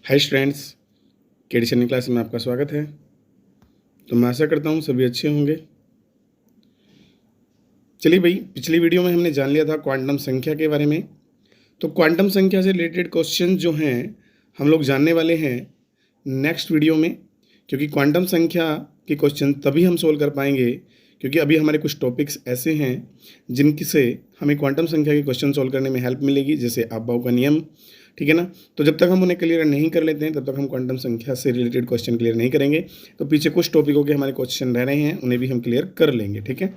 Hi students, KD class में आपका स्वागत है। तो मैं आशा करता हूँ सभी अच्छे होंगे। चलिए भाई, पिछली वीडियो में हमने जान लिया था क्वांटम संख्या के बारे में। तो क्वांटम संख्या से रिलेटेड क्वेश्चन जो हैं हम लोग जानने वाले हैं नेक्स्ट वीडियो में, क्योंकि क्वांटम संख्या के क्वेश्चन तभी हम सोल्व कर पाएंगे क्योंकि अभी हमारे कुछ टॉपिक्स ऐसे हैं जिनकी से हमें क्वांटम संख्या के क्वेश्चन सोल्व करने में हेल्प मिलेगी, जैसे अबव का नियम, ठीक है ना। तो जब तक हम उन्हें क्लियर नहीं कर लेते हैं तब तक हम क्वांटम संख्या से रिलेटेड क्वेश्चन क्लियर नहीं करेंगे। तो पीछे कुछ टॉपिकों के हमारे क्वेश्चन रह रहे हैं, उन्हें भी हम क्लियर कर लेंगे, ठीक है।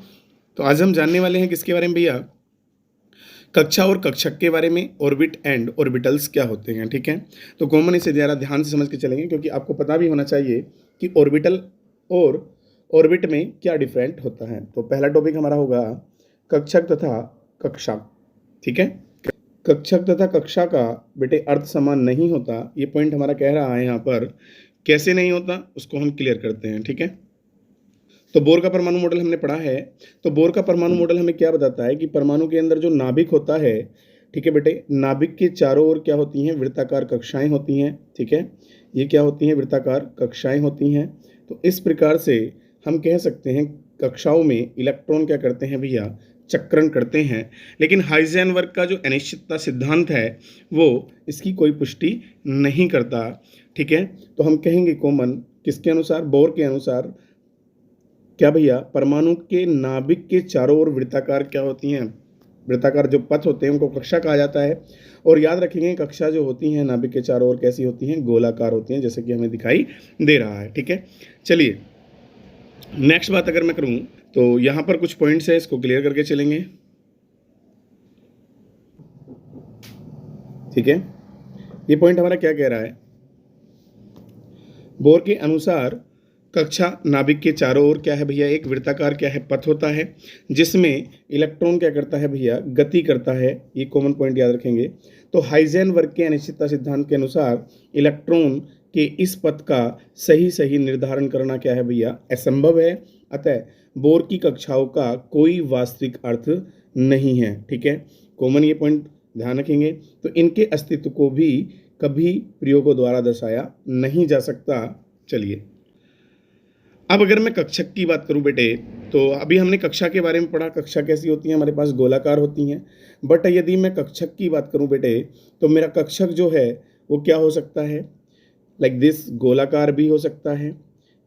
तो आज हम जानने वाले हैं किसके बारे में भैया? कक्षा और कक्षक के बारे में, ऑर्बिट एंड ऑर्बिटल्स क्या होते हैं, ठीक है। तो कॉमन इसे ज़रा ध्यान से समझ के चलेंगे क्योंकि आपको पता भी होना चाहिए कि ऑर्बिटल और ऑर्बिट में क्या डिफरेंट होता है। तो पहला टॉपिक हमारा होगा कक्षक तथा कक्षा, ठीक है। कक्षक तथा कक्षा का बेटे अर्थ समान नहीं होता, ये पॉइंट हमारा कह रहा है यहाँ पर। कैसे नहीं होता उसको हम क्लियर करते हैं, ठीक है। तो बोर का परमाणु मॉडल हमने पढ़ा है। तो बोर का परमाणु मॉडल हमें क्या बताता है कि परमाणु के अंदर जो नाभिक होता है, ठीक है बेटे, नाभिक के चारों ओर क्या होती हैं? वृत्ताकार कक्षाएं होती हैं, ठीक है। ये क्या होती हैं? वृत्ताकार कक्षाएं होती हैं। तो इस प्रकार से हम कह सकते हैं कक्षाओं में इलेक्ट्रॉन क्या करते हैं भैया? चक्रण करते हैं। लेकिन हाइजेनबर्ग का जो अनिश्चितता सिद्धांत है वो इसकी कोई पुष्टि नहीं करता, ठीक है। तो हम कहेंगे कॉमन किसके अनुसार? बोर के अनुसार क्या भैया? परमाणु के नाभिक के चारों ओर वृत्ताकार क्या होती हैं? वृत्ताकार जो पथ होते हैं उनको कक्षा कहा जाता है। और याद रखेंगे कक्षा जो होती हैं नाभिक के चारों ओर कैसी होती हैं? गोलाकार होती हैं, जैसे कि हमें दिखाई दे रहा है, ठीक है। चलिए नेक्स्ट बात अगर मैं करूं तो यहां पर कुछ पॉइंट्स है, इसको क्लियर करके चलेंगे, ठीक है। ये पॉइंट हमारा क्या कह रहा है? बोर के अनुसार कक्षा नाभिक के चारों ओर क्या है भैया? एक वृत्ताकार क्या है? पथ होता है जिसमें इलेक्ट्रॉन क्या करता है भैया? गति करता है। ये कॉमन पॉइंट याद रखेंगे। तो हाइजेनबर्ग के अनिश्चितता सिद्धांत के अनुसार इलेक्ट्रॉन के इस पथ का सही निर्धारण करना क्या है भैया? असंभव है। अतः बोर की कक्षाओं का कोई वास्तविक अर्थ नहीं है, ठीक है। कॉमन ये पॉइंट ध्यान रखेंगे। तो इनके अस्तित्व को भी कभी प्रयोगों द्वारा दर्शाया नहीं जा सकता। चलिए अब अगर मैं कक्षक की बात करूं बेटे, तो अभी हमने कक्षा के बारे में पढ़ा, कक्षा कैसी होती है? हमारे पास गोलाकार होती हैं। बट यदि मैं कक्षक की बात करूं बेटे, तो मेरा कक्षक जो है वो क्या हो सकता है? लाइक दिस, गोलाकार भी हो सकता है,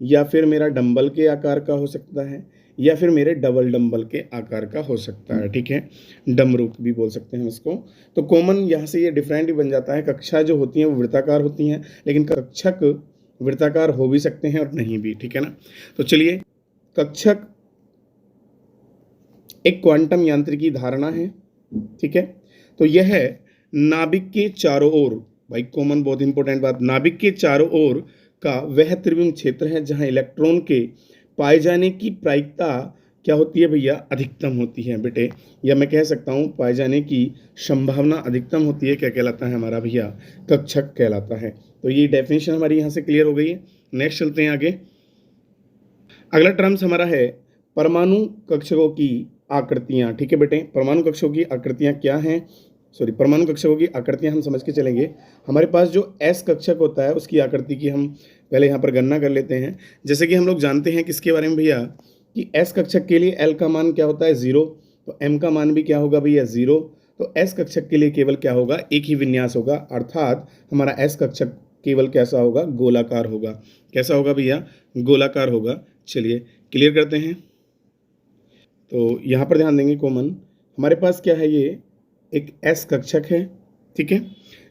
या फिर मेरा डंबल के आकार का हो सकता है, या फिर मेरे डबल डंबल के आकार का हो सकता है, ठीक है। डमरू भी बोल सकते हैं इसको। तो कॉमन यहाँ से ये डिफरेंट ही बन जाता है। कक्षा जो होती हैं वो वृत्ताकार होती हैं, लेकिन कक्षक वृत्ताकार हो भी सकते हैं और नहीं भी, ठीक है ना। तो चलिए, कक्षक एक क्वांटम यांत्रिकी धारणा है, ठीक है। तो यह नाभिक के चारों ओर, भाई कॉमन बहुत इंपॉर्टेंट बात, नाभिक के चारों ओर का वह त्रिविम क्षेत्र है जहां इलेक्ट्रॉन के पाए जाने की प्रायिकता क्या होती है भैया? अधिकतम होती है बेटे, या मैं कह सकता हूं पाए जाने की संभावना अधिकतम होती है। क्या कहलाता है हमारा भैया? कक्षक कहलाता है। तो ये डेफिनेशन हमारी यहाँ से क्लियर हो गई है। नेक्स्ट चलते हैं आगे। अगला टर्म्स हमारा है परमाणु कक्षकों की आकृतियां, ठीक है बेटे। परमाणु कक्षकों की आकृतियां क्या हैं? परमाणु कक्षकों की आकृतियां हम समझ के चलेंगे। हमारे पास जो एस कक्षक होता है उसकी आकृति की हम पहले यहाँ पर गणना कर लेते हैं। जैसे कि हम लोग जानते हैं किसके बारे में भैया? कि एस कक्षक के लिए एल का मान क्या होता है? 0। तो एम का मान भी क्या होगा भैया? 0। तो एस कक्षक के लिए केवल क्या होगा? एक ही विन्यास होगा, अर्थात हमारा एस कक्षक केवल कैसा होगा? गोलाकार होगा। कैसा होगा भैया? गोलाकार होगा। चलिए क्लियर करते हैं। तो यहाँ पर ध्यान देंगे कॉमन, हमारे पास क्या है? ये एक एस कक्षक है, ठीक है।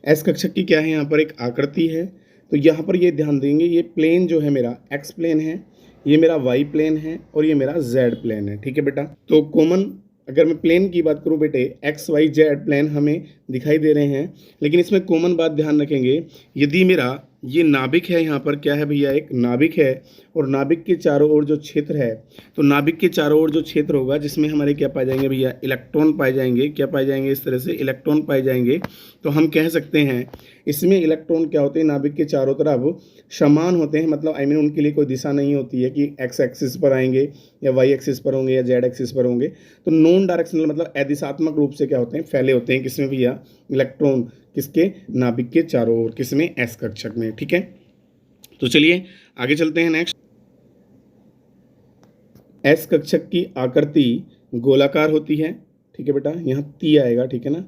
एस कक्षक की क्या है? यहाँ पर एक आकृति है। तो यहाँ पर ये ध्यान देंगे, ये प्लेन जो है मेरा एक्स प्लेन है, ये मेरा वाई प्लेन है और ये मेरा जेड प्लेन है, ठीक है बेटा। तो कॉमन अगर मैं प्लेन की बात करूँ बेटे, एक्स वाई जेड प्लेन हमें दिखाई दे रहे हैं। लेकिन इसमें कॉमन बात ध्यान रखेंगे, यदि मेरा ये नाभिक है, यहाँ पर क्या है भैया? एक नाभिक है, और नाभिक के चारों ओर जो क्षेत्र है, तो नाभिक के चारों ओर जो क्षेत्र होगा जिसमें हमारे क्या पाए जाएंगे भैया? इलेक्ट्रॉन पाए जाएंगे। क्या पाए जाएंगे? इस तरह से इलेक्ट्रॉन पाए जाएंगे। तो हम कह सकते हैं इसमें इलेक्ट्रॉन क्या होते हैं? नाभिक के चारों तरफ समान होते हैं, मतलब आई मीन उनके लिए कोई दिशा नहीं होती है कि एक्स एक्सिस पर आएंगे या वाई एक्सिस पर होंगे या जेड एक्सिस पर होंगे। तो नॉन डायरेक्शनल मतलब अदिशात्मक रूप से क्या होते हैं? फैले होते हैं। किसमें भैया? इलेक्ट्रॉन किसके, नाभिक के चारों ओर, किसमें, एस कक्षक में। ठीक है, तो चलिए आगे चलते हैं नेक्स्ट। एस कक्षक की आकृति गोलाकार होती है। ठीक है बेटा, यहाँ ती आएगा, ठीक है ना,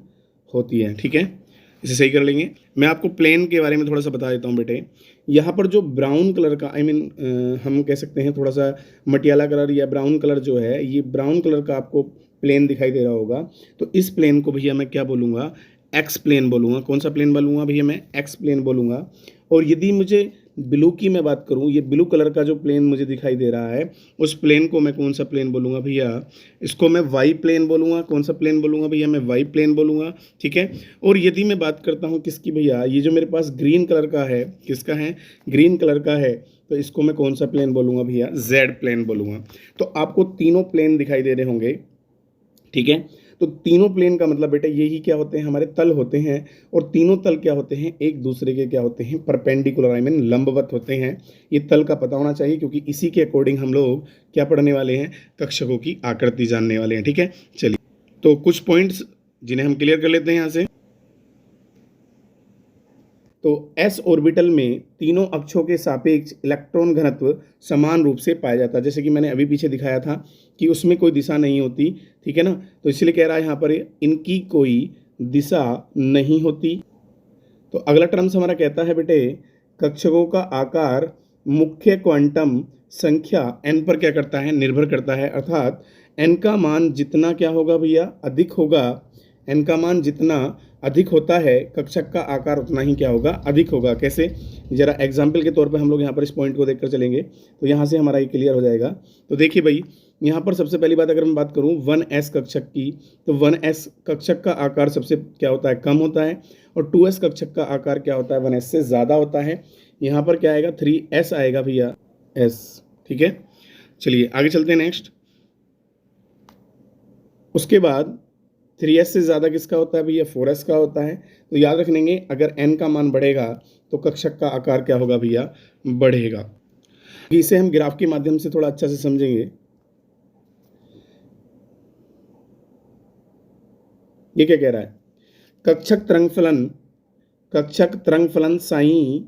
होती है। ठीक है, इसे सही कर लेंगे। मैं आपको प्लेन के बारे में थोड़ा सा बता देता हूँ बेटे। यहाँ पर जो ब्राउन कलर का हम कह सकते हैं थोड़ा सा मटियाला कलर या ब्राउन कलर जो है, ये ब्राउन कलर का आपको प्लेन दिखाई दे रहा होगा। तो इस प्लेन को भैया मैं क्या बोलूँगा, एक्स प्लेन बोलूँगा। कौन सा प्लेन बोलूँगा भैया, मैं एक्स प्लेन बोलूँगा। और यदि मुझे ब्लू की मैं बात करूँ, ये ब्लू कलर का जो प्लेन मुझे दिखाई दे रहा है, उस प्लेन को मैं कौन सा प्लेन बोलूँगा भैया, इसको मैं वाई प्लेन बोलूँगा। कौन सा प्लेन बोलूँगा भैया, मैं वाई प्लेन बोलूँगा। ठीक है, और यदि मैं बात करता हूँ किसकी भैया, ये जो मेरे पास ग्रीन कलर का है, किसका है, ग्रीन कलर का है, तो इसको मैं कौन सा प्लेन बोलूँगा भैया, जेड प्लेन बोलूँगा। तो आपको तीनों प्लेन दिखाई दे रहे होंगे। ठीक है, तो तीनों प्लेन का मतलब बेटा यही क्या होते हैं, हमारे तल होते हैं। और तीनों तल क्या होते हैं, एक दूसरे के क्या होते हैं, परपेंडिकुलर, लंबवत होते हैं। ये तल का पता होना चाहिए, क्योंकि इसी के अकॉर्डिंग हम लोग क्या पढ़ने वाले हैं, कक्षकों की आकृति जानने वाले हैं। ठीक है, चलिए तो कुछ पॉइंट्स जिन्हें हम क्लियर कर लेते हैं यहाँ से। तो एस ऑर्बिटल में तीनों अक्षों के सापेक्ष इलेक्ट्रॉन घनत्व समान रूप से पाया जाता है। जैसे कि मैंने अभी पीछे दिखाया था कि उसमें कोई दिशा नहीं होती। ठीक है ना, तो इसलिए कह रहा है यहाँ पर इनकी कोई दिशा नहीं होती। तो अगला टर्म्स हमारा कहता है बेटे, कक्षकों का आकार मुख्य क्वांटम संख्या n पर क्या करता है, निर्भर करता है। अर्थात n का मान जितना क्या होगा भैया, अधिक होगा, n का मान जितना अधिक होता है, कक्षक का आकार उतना ही क्या होगा, अधिक होगा। कैसे, जरा एग्जाम्पल के तौर पर हम लोग यहाँ पर इस पॉइंट को देखकर चलेंगे, तो यहाँ से हमारा ये क्लियर हो जाएगा। तो देखिए भाई, यहाँ पर सबसे पहली बात अगर मैं बात करूँ 1s कक्षक की, तो 1s कक्षक का आकार सबसे क्या होता है, कम होता है। और 2s कक्षक का आकार क्या होता है, 1s से ज़्यादा होता है। यहाँ पर क्या आएगा, 3s आएगा भैया, s। ठीक है, चलिए आगे चलते हैं नेक्स्ट। उसके बाद 3s से ज़्यादा किसका होता है भैया, 4s का होता है। तो याद रख लेंगे, अगर n का मान बढ़ेगा तो कक्षक का आकार क्या होगा भैया, बढ़ेगा। इसे हम ग्राफ के माध्यम से थोड़ा अच्छा से समझेंगे। ये क्या कह रहा है, कक्षक तरंग फलन साई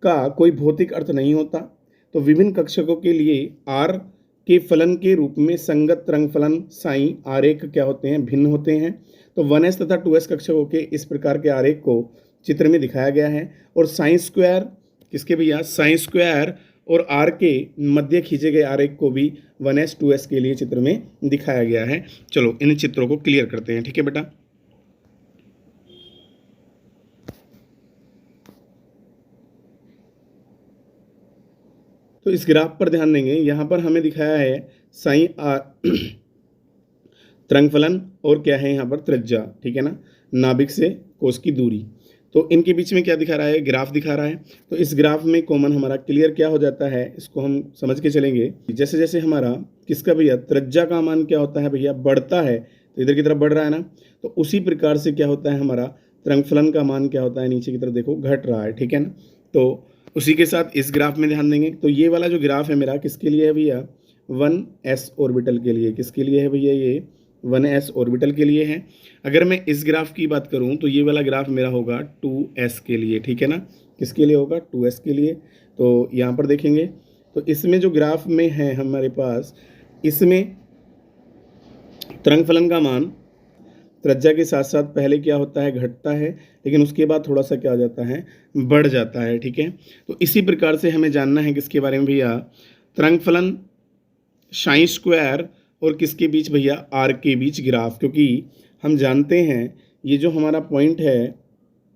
का कोई भौतिक अर्थ नहीं होता। तो विभिन्न कक्षकों के लिए r के फलन के रूप में संगत तरंग फलन साई आरेख क्या होते हैं, भिन्न होते हैं। तो 1s तथा 2s कक्षकों के इस प्रकार के आरेख को चित्र में दिखाया गया है। और साइन स्क्वायर किसके भैया, साइन स्क्वायर और r के मध्य खींचे गए आरेख को भी 1s 2s के लिए चित्र में दिखाया गया है। चलो इन चित्रों को क्लियर करते हैं। ठीक है बेटा, तो इस ग्राफ पर ध्यान देंगे, यहाँ पर हमें दिखाया है साइन तरंग फलन और क्या है यहाँ पर त्रिज्या। ठीक है ना, नाभिक से कोष की दूरी। तो इनके बीच में क्या दिखा रहा है, ग्राफ दिखा रहा है। तो इस ग्राफ में कॉमन हमारा क्लियर क्या हो जाता है, इसको हम समझ के चलेंगे। जैसे जैसे हमारा किसका भैया, त्रिज्या का मान क्या होता है भैया, बढ़ता है, तो इधर की तरफ बढ़ रहा है ना, तो उसी प्रकार से क्या होता है हमारा तरंग फलन का मान क्या होता है, नीचे की तरफ देखो घट रहा है। ठीक है ना, तो उसी के साथ इस ग्राफ में ध्यान देंगे। तो ये वाला जो ग्राफ है मेरा किसके लिए है भैया, 1s ऑर्बिटल के लिए। किसके लिए है भैया, ये 1s ऑर्बिटल के लिए है। अगर मैं इस ग्राफ की बात करूं तो ये वाला ग्राफ मेरा होगा 2s के लिए। ठीक है ना, किसके लिए होगा, 2s के लिए। तो यहाँ पर देखेंगे, तो इसमें जो ग्राफ में है हमारे पास, इसमें तरंग फलन का मान त्रिज्या के साथ साथ पहले क्या होता है, घटता है, लेकिन उसके बाद थोड़ा सा क्या हो जाता है, बढ़ जाता है। ठीक है, तो इसी प्रकार से हमें जानना है किसके बारे में भैया, तरंग फलन साइन स्क्वायर और किसके बीच भैया, आर के बीच ग्राफ। क्योंकि हम जानते हैं ये जो हमारा पॉइंट है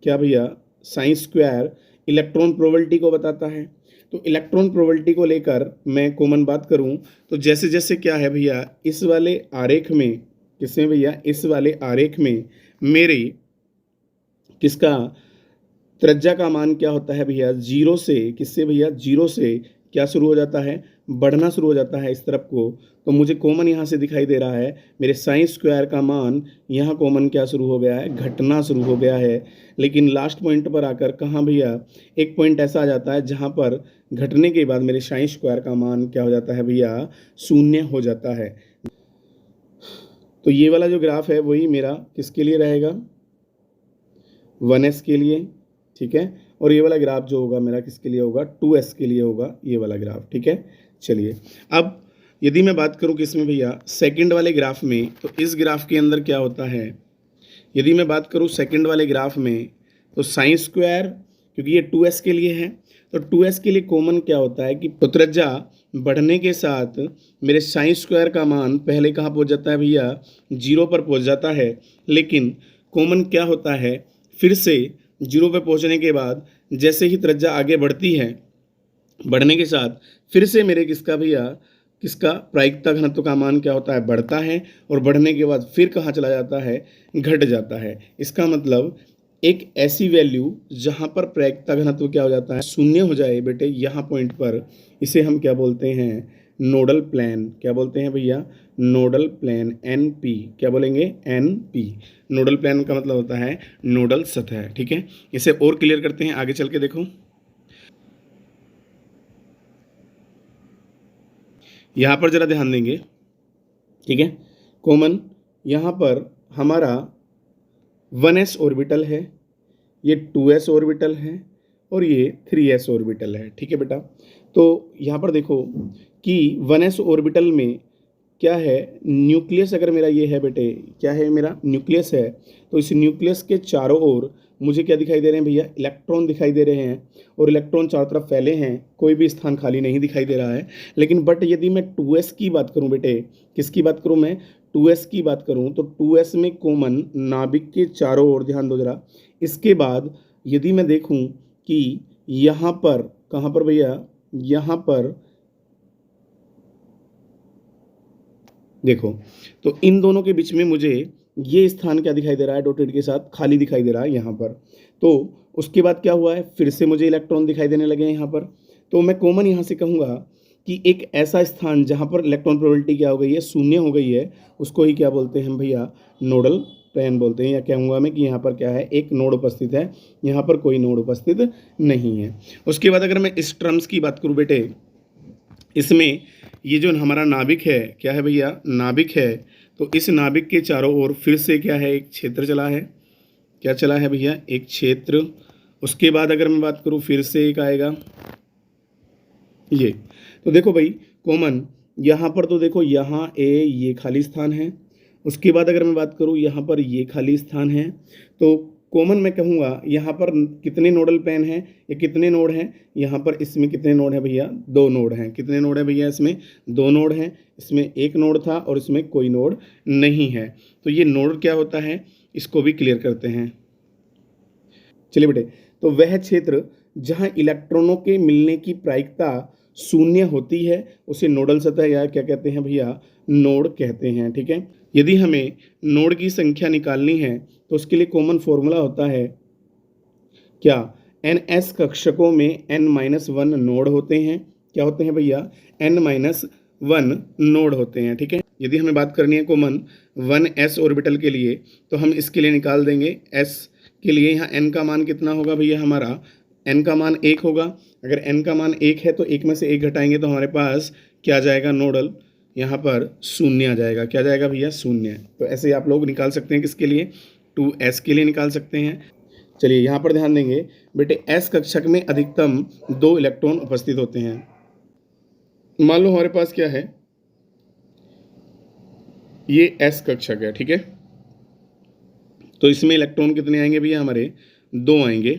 क्या भैया, साइन स्क्वायर इलेक्ट्रॉन प्रोबेबिलिटी को बताता है। तो इलेक्ट्रॉन प्रोबेबिलिटी को लेकर मैं कॉमन बात करूं, तो जैसे जैसे क्या है भैया, इस वाले आरेख में, किसमें भैया, इस वाले आरेख में मेरे किसका त्रिज्या का मान क्या होता है भैया, जीरो से, किससे भैया, जीरो से क्या शुरू हो जाता है, बढ़ना शुरू हो जाता है इस तरफ को। तो मुझे कॉमन यहाँ से दिखाई दे रहा है, मेरे साइन स्क्वायर का मान यहाँ कॉमन क्या शुरू हो गया है, घटना शुरू हो गया है। लेकिन लास्ट पॉइंट पर आकर कहाँ भैया, एक पॉइंट ऐसा आ जाता है जहाँ पर घटने के बाद मेरे साइन स्क्वायर का मान क्या हो जाता है भैया, शून्य हो जाता है। तो ये वाला जो ग्राफ है वही मेरा किसके लिए रहेगा, 1s के लिए, ठीक है। और ये वाला ग्राफ जो होगा मेरा किसके लिए होगा, 2s के लिए होगा ये वाला ग्राफ, ठीक है। चलिए अब यदि मैं बात करूं किसमें भैया, सेकंड वाले ग्राफ में, तो इस ग्राफ के अंदर क्या होता है, यदि मैं बात करूं सेकंड वाले ग्राफ में, तो साइन स्क्वायर, क्योंकि ये 2s के लिए है, तो 2s के लिए कॉमन क्या होता है कि त्रिज्या बढ़ने के साथ मेरे साइन स्क्वायर का मान पहले कहाँ पहुँच जाता है भैया, 0 पर पहुँच जाता है। लेकिन कॉमन क्या होता है, फिर से 0 पर पहुँचने के बाद जैसे ही त्रिज्या आगे बढ़ती है, बढ़ने के साथ फिर से मेरे किसका भैया, किसका प्रायिकता घनत्व का मान क्या होता है, बढ़ता है, और बढ़ने के बाद फिर कहाँ चला जाता है, घट जाता है। इसका मतलब एक ऐसी वैल्यू जहाँ पर प्रायिकता घनत्व क्या हो जाता है, शून्य हो जाए बेटे, यहाँ पॉइंट पर, इसे हम क्या बोलते हैं, नोडल प्लेन। क्या बोलते हैं भैया, नोडल प्लेन, NP। क्या बोलेंगे, NP। नोडल प्लेन का मतलब होता है नोडल सतह, ठीक है। इसे और क्लियर करते हैं, आगे चल के देखो। यहाँ पर जरा ध्यान देंगे, ठीक है। कॉमन यहाँ पर हमारा 1s ऑर्बिटल है, ये 2s ऑर्बिटल है, और ये 3s ऑर्बिटल है, ठीक है बेटा। तो यहाँ पर देखो कि 1s ऑर्बिटल में क्या है, न्यूक्लियस अगर मेरा ये है बेटे, क्या है मेरा न्यूक्लियस है, तो इस न्यूक्लियस के चारों ओर मुझे क्या दिखाई दे रहे हैं भैया, इलेक्ट्रॉन दिखाई दे रहे हैं, और इलेक्ट्रॉन चारों तरफ फैले हैं, कोई भी स्थान खाली नहीं दिखाई दे रहा है। लेकिन बट यदि मैं 2s की बात करूं बेटे, किसकी बात करूं मैं, 2s की बात करूं, तो 2s में कॉमन नाभिक के चारों ओर, ध्यान दो जरा। इसके बाद यदि मैं देखूं कि यहाँ पर, कहाँ पर भैया, यहाँ पर देखो, तो इन दोनों के बीच में मुझे ये स्थान क्या दिखाई दे रहा है, डॉटेड के साथ खाली दिखाई दे रहा है यहाँ पर। तो उसके बाद क्या हुआ है, फिर से मुझे इलेक्ट्रॉन दिखाई देने लगे हैं यहाँ पर। तो मैं कॉमन यहाँ से कहूँगा कि एक ऐसा स्थान जहाँ पर इलेक्ट्रॉन प्रोबेबिलिटी क्या हो गई है, शून्य हो गई है, उसको ही क्या बोलते हैं भैया, नोडल प्लेन बोलते हैं। या कहूँगा मैं कि यहाँ पर क्या है, एक नोड उपस्थित है, यहाँ पर कोई नोड उपस्थित नहीं है। उसके बाद अगर मैं इस टर्म्स की बात करूँ बेटे, इसमें ये जो हमारा नाभिक है, क्या है भैया, नाभिक है, तो इस नाभिक के चारों ओर फिर से क्या है, एक क्षेत्र चला है। क्या चला है भैया, एक क्षेत्र। उसके बाद अगर मैं बात करूँ, फिर से एक आएगा ये। तो देखो भाई कॉमन यहाँ पर, तो देखो यहाँ ये खाली स्थान है। उसके बाद अगर मैं बात करूँ, यहाँ पर ये खाली स्थान है। तो कॉमन मैं कहूँगा यहाँ पर कितने नोडल प्लेन हैं, ये कितने नोड हैं, यहाँ पर इसमें कितने नोड हैं भैया, 2 नोड हैं। कितने नोड हैं भैया, इसमें 2 नोड हैं। इसमें एक नोड था और इसमें कोई नोड नहीं है। तो ये नोड क्या होता है, इसको भी क्लियर करते हैं। चलिए बेटे, तो वह क्षेत्र जहाँ इलेक्ट्रॉनों के मिलने की प्रायिकता शून्य होती है उसे नोडल सतह या क्या कहते हैं भैया, नोड कहते हैं, ठीक है। यदि हमें नोड की संख्या निकालनी है तो उसके लिए कॉमन फॉर्मूला होता है क्या, NS कक्षकों में n-1 नोड होते हैं। क्या होते हैं भैया, n-1 नोड होते हैं, ठीक है। यदि हमें बात करनी है कॉमन 1s ऑर्बिटल के लिए, तो हम इसके लिए निकाल देंगे s के लिए यहाँ n का मान कितना होगा भैया, हमारा n का मान 1 होगा। अगर n का मान 1 है तो 1 में से 1 घटाएंगे तो हमारे पास क्या आ जाएगा, नोडल, यहाँ पर शून्य आ जाएगा। क्या जाएगा भैया, शून्य। तो ऐसे आप लोग निकाल सकते हैं, किसके लिए, 2s के लिए निकाल सकते हैं। चलिए यहाँ पर ध्यान देंगे बेटे, s कक्षक में अधिकतम 2 इलेक्ट्रॉन उपस्थित होते हैं। मान लो हमारे पास क्या है, ये s कक्षक है, ठीक है। तो इसमें इलेक्ट्रॉन कितने आएंगे भैया, हमारे 2 आएंगे।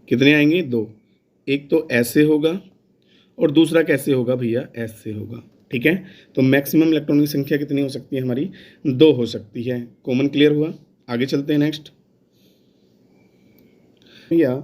कितने आएंगे, 2। एक तो ऐसे होगा और दूसरा कैसे होगा भैया, ऐसे होगा, ठीक है। तो मैक्सिमम इलेक्ट्रॉन की संख्या कितनी हो सकती है हमारी, 2 हो सकती है। कॉमन क्लियर हुआ, आगे चलते हैं नेक्स्ट भैया,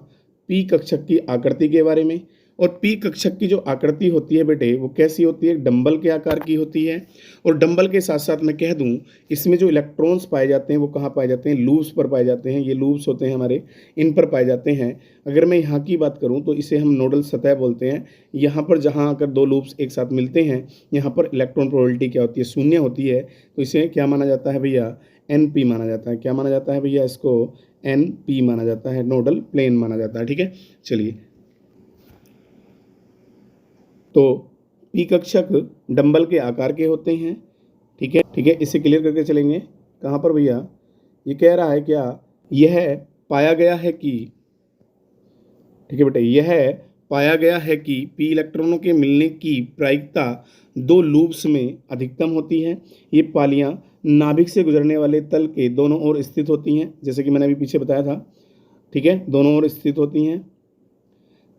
पी कक्षक की आकृति के बारे में। और पी कक्षक की जो आकृति होती है बेटे, वो कैसी होती है, डंबल के आकार की होती है। और डंबल के साथ साथ मैं कह दूं, इसमें जो इलेक्ट्रॉन्स पाए जाते हैं वो कहाँ पाए जाते हैं, लूप्स पर पाए जाते हैं। ये लूप्स होते हैं हमारे, इन पर पाए जाते हैं। अगर मैं यहाँ की बात करूँ तो इसे हम नोडल सतह बोलते हैं। यहाँ पर जहाँ अगर 2 लूप्स एक साथ मिलते हैं, यहाँ पर इलेक्ट्रॉन प्रोबेबिलिटी क्या होती है, शून्य होती है। तो इसे क्या माना जाता है भैया, NP माना जाता है। क्या माना जाता है भैया, इसको NP माना जाता है, नोडल प्लेन माना जाता है, ठीक है। चलिए, तो पी कक्षक डंबल के आकार के होते हैं, ठीक है, ठीक है। इसे क्लियर करके चलेंगे। कहाँ पर भैया, ये कह रहा है क्या, यह पाया गया है कि, ठीक है बेटे, यह पाया गया है कि पी इलेक्ट्रॉनों के मिलने की प्रायिकता दो लूप्स में अधिकतम होती है। ये पालियां नाभिक से गुजरने वाले तल के दोनों ओर स्थित होती हैं, जैसे कि मैंने अभी पीछे बताया था, ठीक है, दोनों ओर स्थित होती हैं।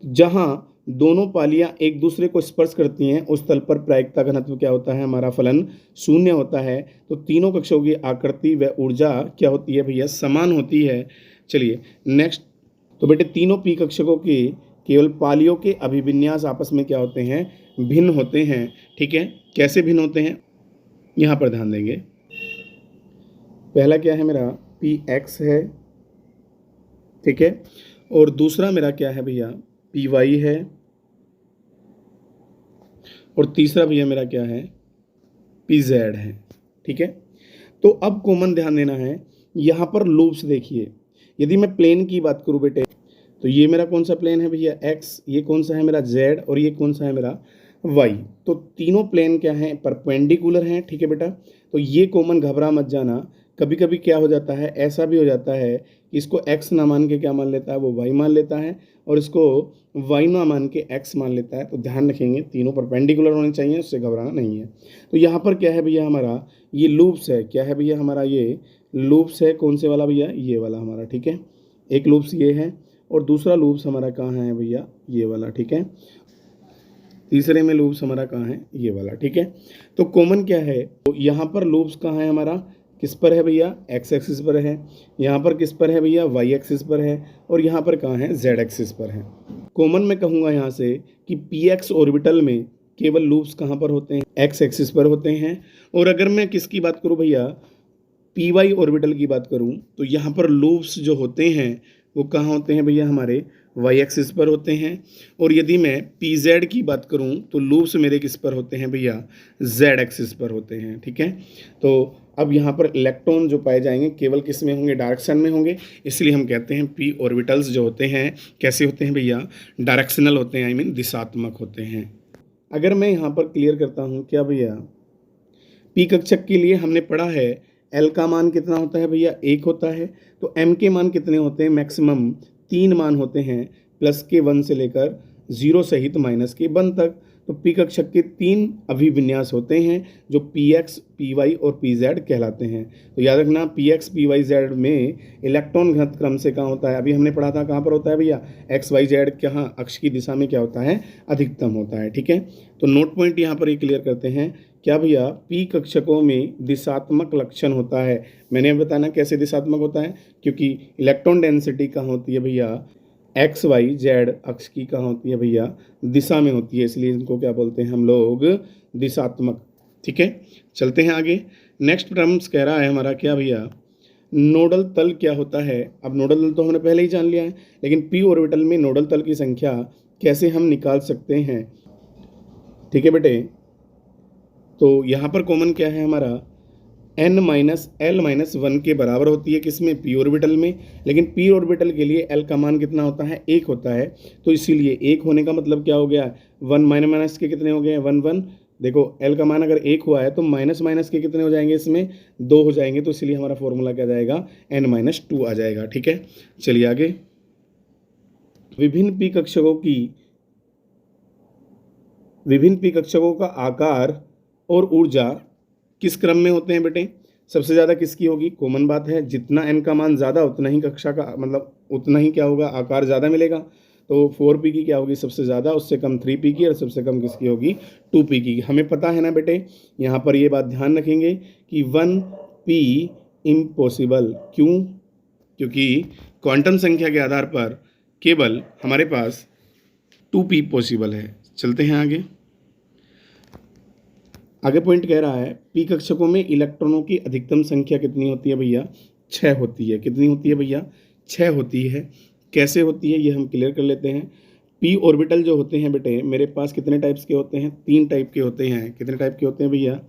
जहां दोनों पालियां एक दूसरे को स्पर्श करती हैं उस तल पर प्रायिकता घनत्व क्या होता है, हमारा फलन शून्य होता है। तो तीनों कक्षों की आकृति व ऊर्जा क्या होती है भैया, समान होती है। चलिए नेक्स्ट, तो बेटे तीनों पी कक्षकों के केवल पालियों के अभिविन्यास आपस में क्या होते हैं, भिन्न होते हैं। ठीक है, कैसे भिन्न होते हैं यहाँ पर ध्यान देंगे। पहला क्या है मेरा, पी एक्स है, ठीक है, और दूसरा मेरा क्या है भैया, पी वाई है, और तीसरा भैया मेरा क्या है, पी जेड है। ठीक है, तो अब कॉमन ध्यान देना है, यहाँ पर लूप्स देखिए। यदि मैं प्लेन की बात करूँ बेटे, तो ये मेरा कौन सा प्लेन है भैया, एक्स, ये कौन सा है मेरा जेड, और ये कौन सा है मेरा वाई। तो तीनों प्लेन क्या हैं, परपेंडिकुलर हैं। ठीक है बेटा, तो ये कॉमन घबरा मत जाना। कभी कभी क्या हो जाता है, ऐसा भी हो जाता है कि इसको एक्स ना मान के क्या मान लेता है, वो वाई मान लेता है, और इसको वाई ना मान के एक्स मान लेता है। तो ध्यान रखेंगे तीनों परपेंडिकुलर होने चाहिए, उससे घबराना नहीं है। तो यहाँ पर क्या है भैया, हमारा ये लूप्स है, क्या है भैया, हमारा ये लूप्स है। कौन से वाला भैया, ये वाला हमारा। ठीक है, एक लूप्स ये है और दूसरा लूप्स हमारा कहाँ है भैया, ये वाला। ठीक है, तीसरे में लूप्स हमारा कहाँ है, ये वाला। ठीक है, तो कॉमन क्या है, तो यहाँ पर लूप्स कहाँ है हमारा, किस पर है भैया, एक्स एक्सिस पर है। यहाँ पर किस पर है भैया, वाई एक्सिस पर है, और यहाँ पर कहाँ है, जेड एक्सिस पर है। कॉमन मैं कहूँगा यहाँ से कि पी एक्स ऑर्बिटल में केवल लूप्स कहाँ पर होते हैं, एक्स एक्सिस पर होते हैं। और अगर मैं किसकी बात करूँ भैया, पी वाई ऑर्बिटल की बात करूँ, तो यहाँ पर लूप्स जो होते हैं वो कहाँ होते हैं भैया, हमारे वाई एक्सिस पर होते हैं। और यदि मैं पी जेड की बात करूँ तो लूप्स मेरे किस पर होते हैं भैया, जेड एक्सिस पर होते हैं। ठीक है, तो अब यहाँ पर इलेक्ट्रॉन जो पाए जाएंगे केवल किस में होंगे, डायरेक्शन में होंगे। इसलिए हम कहते हैं पी ऑर्बिटल्स जो होते हैं कैसे होते हैं भैया, डायरेक्शनल होते हैं, आई मीन दिशात्मक होते हैं। अगर मैं यहाँ पर क्लियर करता हूँ, क्या भैया, पी कक्षक के लिए हमने पढ़ा है एल का मान कितना होता है भैया, 1 होता है। तो एम के मान कितने होते हैं, मैक्सिमम 3 मान होते हैं, प्लस के 1 से लेकर 0 सहित माइनस के 1 तक। तो पी कक्षक के 3 अभिविन्यास होते हैं जो पी एक्स, पी वाई और पी जेड कहलाते हैं। तो याद रखना, P X, P Y, Z में इलेक्ट्रॉन घनत्व क्रम से कहाँ होता है, अभी हमने पढ़ा था कहाँ पर होता है भैया, एक्स वाई जेड कहाँ, अक्ष की दिशा में क्या होता है, अधिकतम होता है। ठीक है, तो नोट पॉइंट यहाँ पर ये क्लियर करते हैं, क्या भैया, पी कक्षकों में दिशात्मक लक्षण होता है। मैंने बताना कैसे दिशात्मक होता है, क्योंकि इलेक्ट्रॉन डेंसिटी कहाँ होती है भैया, एक्स वाई जेड अक्ष की कहाँ होती है भैया, दिशा में होती है, इसलिए इनको क्या बोलते हैं हम लोग, दिशात्मक। ठीक है, चलते हैं आगे। नेक्स्ट टर्म्स कह रहा है हमारा क्या भैया, नोडल तल क्या होता है। अब नोडल तल तो हमने पहले ही जान लिया है, लेकिन पी ऑर्बिटल में नोडल तल की संख्या कैसे हम निकाल सकते हैं। ठीक है बेटे, तो यहाँ पर कॉमन क्या है हमारा, n माइनस एल माइनस 1 के बराबर होती है किसमें, पी ऑर्बिटल में। लेकिन पी ऑर्बिटल के लिए l का मान कितना होता है, 1 होता है। तो इसीलिए 1 होने का मतलब क्या हो गया, 1 माइनस माइनस के कितने हो गए, 1 1। देखो l का मान अगर 1 हुआ है तो माइनस माइनस के कितने हो जाएंगे, इसमें 2 हो जाएंगे। तो इसलिए हमारा फॉर्मूला क्या जाएगा, n माइनस 2 आ जाएगा। ठीक है, चलिए आगे। विभिन्न पी कक्षकों का आकार और ऊर्जा किस क्रम में होते हैं बेटे, सबसे ज़्यादा किसकी होगी, कॉमन बात है, जितना n का मान ज़्यादा उतना ही कक्षा का मतलब उतना ही क्या होगा, आकार ज़्यादा मिलेगा। तो 4p की क्या होगी सबसे ज़्यादा, उससे कम 3p की, और सबसे कम किसकी होगी, 2p की। हमें पता है ना बेटे, यहाँ पर ये बात ध्यान रखेंगे कि 1p इम्पॉसिबल, क्यों, क्योंकि क्वांटम संख्या के आधार पर केवल हमारे पास 2p पॉसिबल है। चलते हैं आगे। आगे पॉइंट कह रहा है पी कक्षकों में इलेक्ट्रॉनों की अधिकतम संख्या कितनी होती है भैया, 6 होती है। कितनी होती है भैया, 6 होती है। कैसे होती है ये हम क्लियर कर लेते हैं। पी ऑर्बिटल जो होते हैं बेटे मेरे पास कितने टाइप्स के होते हैं, 3 टाइप के होते हैं। कितने टाइप के होते हैं भैया,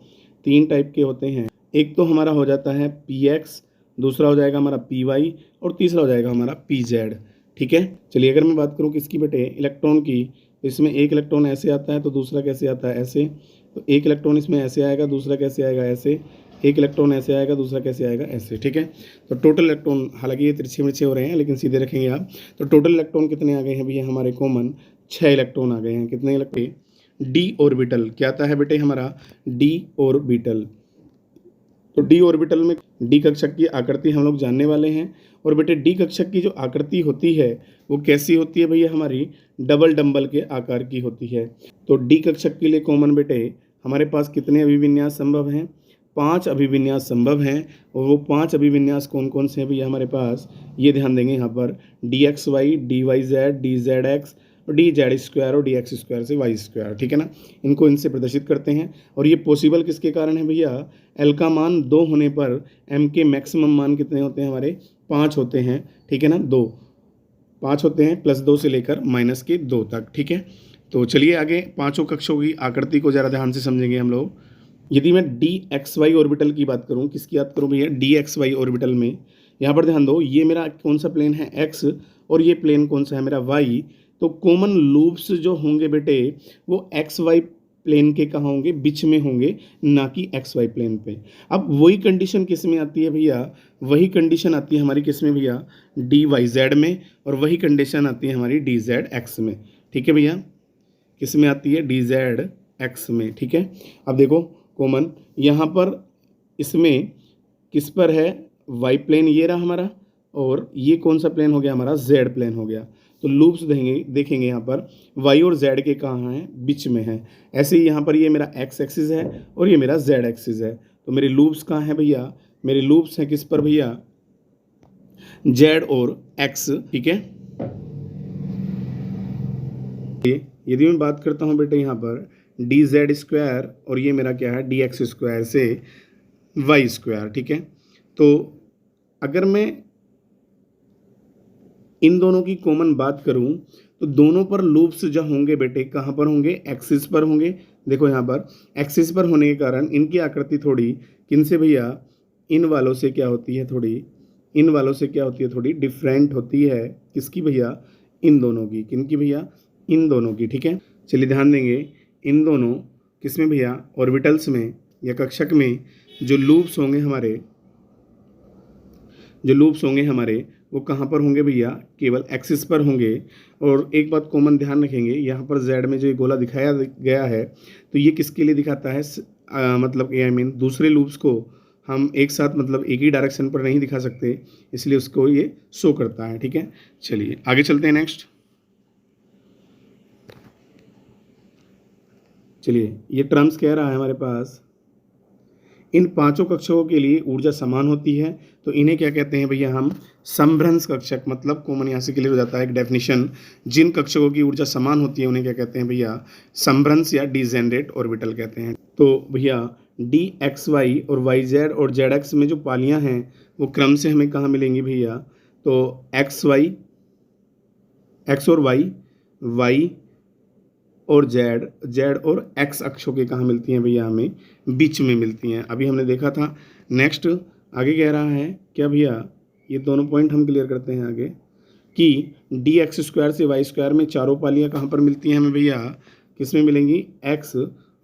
3 टाइप के होते हैं। एक तो हमारा हो जाता है पी एक्स, दूसरा हो जाएगा हमारा पी वाई, और तीसरा हो जाएगा हमारा पी जेड। ठीक है, चलिए अगर मैं बात करूँ किसकी बेटे, इलेक्ट्रॉन की, तो इसमें एक इलेक्ट्रॉन ऐसे आता है तो दूसरा कैसे आता है, ऐसे। तो एक इलेक्ट्रॉन इसमें ऐसे आएगा, दूसरा कैसे आएगा, ऐसे। एक इलेक्ट्रॉन ऐसे आएगा, दूसरा कैसे आएगा, ऐसे, ठीक है। तो टोटल इलेक्ट्रॉन, हालांकि ये तिरछे मिर्चे हो रहे हैं लेकिन सीधे रखेंगे आप, तो टोटल इलेक्ट्रॉन कितने आ गए हैं भैया हमारे कॉमन, 6 इलेक्ट्रॉन आ गए हैं। कितने इलेक्ट्रॉन, डी ऑर्बिटल, क्या आता है बेटे हमारा, डी ऑर्बिटल। तो डी ऑर्बिटल में डी कक्षक की आकृति हम लोग जानने वाले हैं। और बेटे डी कक्षक की जो आकृति होती है वो कैसी होती है भैया, हमारी डबल डंबल के आकार की होती है। तो डी कक्षक के लिए कॉमन बेटे हमारे पास कितने अभिविन्यास संभव हैं, 5 अभिविन्यास संभव हैं। और वो 5 अभिविन्यास कौन कौन से हैं भैया हमारे पास, ये ध्यान देंगे यहाँ पर, D X Y, D Y Z, D Z X, D Z square और डी एक्स स्क्वायर से वाई स्क्वायर, ठीक है ना। इनको इनसे प्रदर्शित करते हैं। और ये पॉसिबल किसके कारण है भैया, एल का मान 2 होने पर एम के मैक्सिमम मान कितने होते हैं हमारे, 5 होते हैं, ठीक है ना, 5 होते हैं, +2 से लेकर -2 तक, ठीक है। तो चलिए आगे पांचों कक्षों की आकृति को ज़रा ध्यान से समझेंगे हम लोग। यदि मैं डी एक्स वाई ऑर्बिटल की बात करूं, किसकी बात करूं भैया, डी एक्स वाई ऑर्बिटल में, यहाँ पर ध्यान दो, ये मेरा कौन सा प्लेन है, एक्स, और ये प्लेन कौन सा है मेरा, वाई। तो कॉमन लूप्स जो होंगे बेटे वो एक्स वाई प्लेन के कहाँ होंगे, बीच में होंगे, ना कि एक्स वाई प्लेन पे। अब वही कंडीशन किस में आती है भैया, वही कंडीशन आती है हमारी किस में भैया, डी वाई जेड में, और वही कंडीशन आती है हमारी डी जेड एक्स में, ठीक है भैया। किस में आती है, डी जेड एक्स में, ठीक है। अब देखो कॉमन यहाँ पर इसमें किस पर है, वाई प्लेन ये रहा हमारा, और ये कौन सा प्लेन हो गया हमारा, जेड प्लेन हो गया। तो लूप्स देखेंगे यहाँ पर वाई और जेड के कहाँ हैं, बीच में है। ऐसे ही यहाँ पर ये मेरा एक्स एक्सिस है और ये मेरा जेड एक्सिस है। तो मेरे लूप्स कहाँ हैं भैया, मेरे लूप्स हैं किस पर भैया, जेड और एक्स, ठीक है। यदि मैं बात करता हूँ बेटे यहाँ पर डी जेड स्क्वायर, और ये मेरा क्या है, डी एक्स स्क्वायर से वाई स्क्वायर, ठीक है। तो अगर मैं इन दोनों की कॉमन बात करूं तो दोनों पर लूप्स जो होंगे बेटे कहाँ पर होंगे, एक्सिस पर होंगे। देखो यहाँ पर एक्सिस पर होने के कारण इनकी आकृति थोड़ी किन से भैया, इन वालों से क्या होती है, थोड़ी इन वालों से क्या होती है, थोड़ी डिफरेंट होती है। किसकी भैया, इन दोनों की, किन की भैया, इन दोनों की, ठीक है। चलिए ध्यान देंगे, इन दोनों किसमें भैया, ऑर्बिटल्स में या कक्षक में जो लूप्स होंगे हमारे वो कहाँ पर होंगे भैया, केवल एक्सिस पर होंगे। और एक बात कॉमन ध्यान रखेंगे, यहाँ पर जेड में जो ये गोला दिखाया गया है तो ये किसके लिए दिखाता है, मतलब आई मीन दूसरे लूप्स को हम एक साथ मतलब एक ही डायरेक्शन पर नहीं दिखा सकते, इसलिए उसको ये शो करता है, ठीक है। चलिए आगे चलते हैं नेक्स्ट। चलिए ये टर्म्स कह रहा है हमारे पास, इन पांचों कक्षकों के लिए ऊर्जा समान होती है, तो इन्हें क्या कहते हैं भैया हम, समभ्रंश कक्षक। मतलब कॉमन यहाँ से क्लियर हो जाता है एक डेफिनेशन, जिन कक्षकों की ऊर्जा समान होती है उन्हें क्या कहते हैं भैया, समभ्रंश या डिजेनरेट ऑर्बिटल कहते हैं। तो भैया डी एक्स वाई और वाई जेड और जेड एक्स में जो पालियाँ हैं वो क्रम से हमें कहाँ मिलेंगी भैया, तो एक्स और वाई और जेड और एक्स अक्षों के कहाँ मिलती हैं भैया, हमें बीच में मिलती हैं। अभी हमने देखा था। नेक्स्ट आगे कह रहा है क्या भैया, ये दोनों पॉइंट हम क्लियर करते हैं आगे, कि डी एक्स स्क्वायर से वाई स्क्वायर में चारों पालियाँ कहाँ पर मिलती हैं हमें भैया, किस में मिलेंगी, एक्स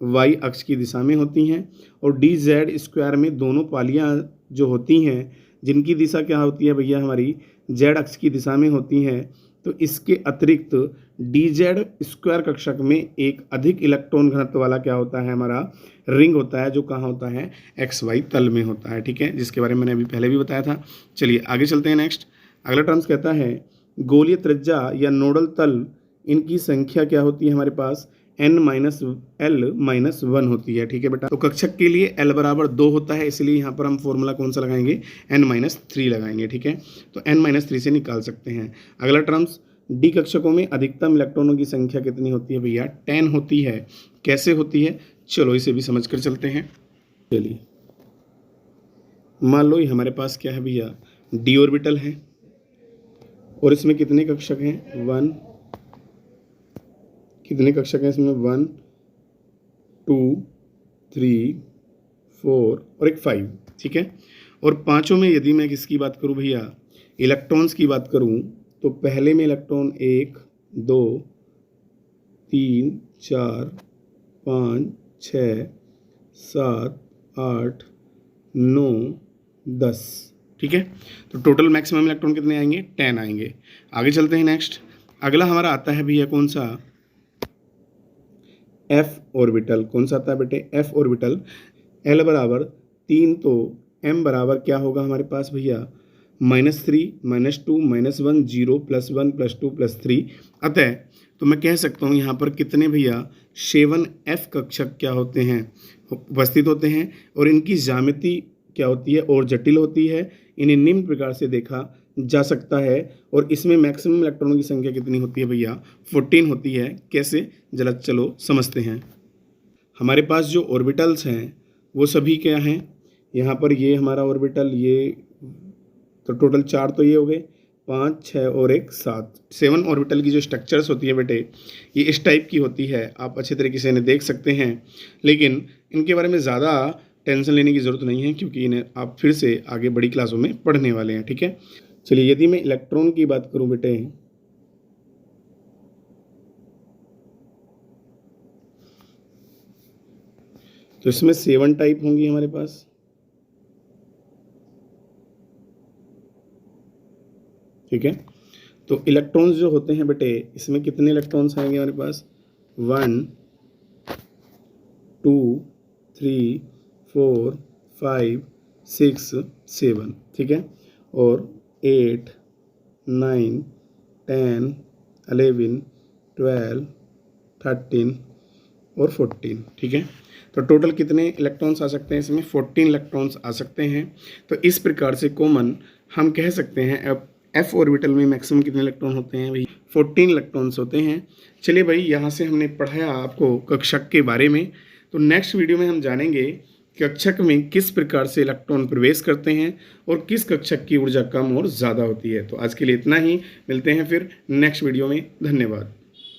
वाई अक्ष की दिशा में होती हैं। और डी जेड स्क्वायर में दोनों पालियाँ जो होती हैं जिनकी दिशा क्या होती है भैया, हमारी जेड अक्ष की दिशा में होती हैं। तो इसके अतिरिक्त डी जेड स्क्वायर कक्षक में एक अधिक इलेक्ट्रॉन घनत्व वाला क्या होता है, हमारा रिंग होता है, जो कहाँ होता है, एक्स वाई तल में होता है, ठीक है, जिसके बारे में मैंने अभी पहले भी बताया था। चलिए आगे चलते हैं नेक्स्ट। अगला टर्म्स कहता है गोलीय त्रिज्या या नोडल तल, इनकी संख्या क्या होती है हमारे पास, n-l-1 होती है, ठीक है बेटा। तो कक्षक के लिए l बराबर 2 होता है, इसलिए यहाँ पर हम फॉर्मूला कौन सा लगाएंगे, n-3 लगाएंगे, ठीक है। तो n-3 से निकाल सकते हैं। अगला टर्म्स, डी कक्षकों में अधिकतम इलेक्ट्रॉनों की संख्या कितनी होती है भैया, 10 होती है। कैसे होती है, चलो इसे भी समझ कर चलते हैं। चलिए मान लो ये हमारे पास क्या है भैया, डी ऑर्बिटल है और इसमें कितने कक्षक हैं, 1, कितने कक्षक हैं इसमें, 1 2 3 4 और एक 5, ठीक है। और पांचों में यदि मैं किसकी बात करूं भैया, इलेक्ट्रॉन्स की बात करूं, तो पहले में इलेक्ट्रॉन 1 2 3 4 5 6 7 8 9, 10, ठीक है। तो टोटल मैक्सिमम इलेक्ट्रॉन कितने आएंगे? 10 आएंगे। आगे चलते हैं नेक्स्ट। अगला हमारा आता है भैया कौन सा? F orbital. कौन सा आता है बेटे? F orbital. एल बराबर 3, तो एम बराबर क्या होगा हमारे पास भैया? -3, -2, -1, 0, +1, +2, +3। अतः तो मैं कह सकता हूँ यहाँ पर कितने भैया? 7 एफ कक्षक क्या होते हैं? उपस्थित होते हैं। और इनकी ज्यामिति क्या होती है? और जटिल होती है। इन्हें निम्न प्रकार से देखा जा सकता है। और इसमें मैक्सिमम इलेक्ट्रॉनों की संख्या कितनी होती है भैया? 14 होती है। कैसे? जरा चलो समझते हैं। हमारे पास जो ऑर्बिटल्स हैं वो सभी क्या हैं? यहाँ पर ये हमारा ऑर्बिटल, ये तो टोटल 4 तो ये हो गए, 5, 6 और 1, 7, 7 ऑर्बिटल की जो स्ट्रक्चर्स होती है बेटे, ये इस टाइप की होती है। आप अच्छे तरीके से इन्हें देख सकते हैं, लेकिन इनके बारे में ज़्यादा टेंशन लेने की ज़रूरत नहीं है, क्योंकि इन्हें आप फिर से आगे बड़ी क्लासों में पढ़ने वाले हैं, ठीक है। चलिए, यदि मैं इलेक्ट्रॉन की बात करूँ बेटे, तो इसमें 7 टाइप होंगी हमारे पास, ठीक है। तो इलेक्ट्रॉन्स जो होते हैं बेटे, इसमें कितने इलेक्ट्रॉन्स आएंगे हमारे पास? 1, 2, 3, 4, 5, 6, 7, ठीक है। और 8, 9, 10, 11, 12, 13 और 14, ठीक है। तो टोटल कितने इलेक्ट्रॉन्स आ सकते हैं इसमें? 14 इलेक्ट्रॉन्स आ सकते हैं। तो इस प्रकार से कॉमन हम कह सकते हैं अब एफ ऑर्बिटल में मैक्सिमम कितने इलेक्ट्रॉन होते हैं भाई? 14 इलेक्ट्रॉन्स होते हैं। चलिए भाई, यहाँ से हमने पढ़ाया आपको कक्षक के बारे में। तो नेक्स्ट वीडियो में हम जानेंगे कक्षक में किस प्रकार से इलेक्ट्रॉन प्रवेश करते हैं और किस कक्षक की ऊर्जा कम और ज़्यादा होती है। तो आज के लिए इतना ही, मिलते हैं फिर नेक्स्ट वीडियो में। धन्यवाद।